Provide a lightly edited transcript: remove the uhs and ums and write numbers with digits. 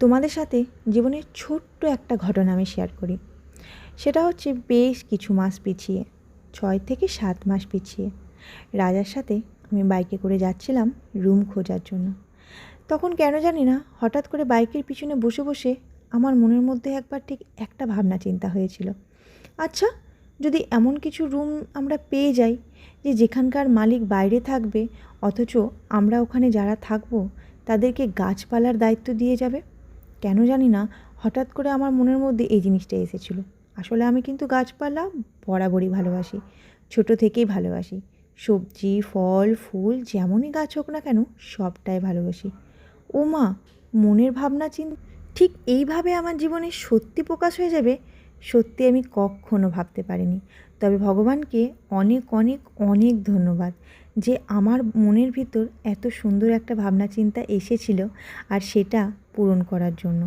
তোমাদের সাথে জীবনের ছোট্ট একটা ঘটনা আমি শেয়ার করি। সেটা হচ্ছে বেশ কিছু মাস পিছিয়ে, 6 থেকে 7 মাস পিছিয়ে রাজার সাথে আমি বাইকে করে যাচ্ছিলাম রুম খোঁজার জন্য। তখন কেন জানি না হঠাৎ করে বাইকের পিছনে বসে বসে আমার মনের মধ্যে একবার ঠিক একটা ভাবনা চিন্তা হয়েছিল, আচ্ছা যদি এমন কিছু রুম আমরা পেয়ে যাই যে যেখানকার মালিক বাইরে থাকবে, অথচ আমরা ওখানে যারা থাকবো তাদেরকে গাছপালার দায়িত্ব দিয়ে যাবে। কেন জানি না হঠাৎ করে আমার মনের মধ্যে এই জিনিসটা এসেছিলো। আসলে আমি কিন্তু গাছপালা বরাবরই ভালোবাসি, ছোটো থেকেই ভালোবাসি। সবজি, ফল, ফুল যেমনই গাছ হোক না কেন সবটাই ভালোবাসি। ও মা, মনের ভাবনা ঠিক এইভাবে আমার জীবনে সত্যি প্রকাশ হয়ে যাবে, সত্যি আমি কখনো ভাবতে পারিনি। তবে ভগবানকে অনেক অনেক অনেক ধন্যবাদ যে আমার মনের ভিতর এত সুন্দর একটা ভাবনা চিন্তা এসেছিল আর সেটা পূরণ করার জন্য।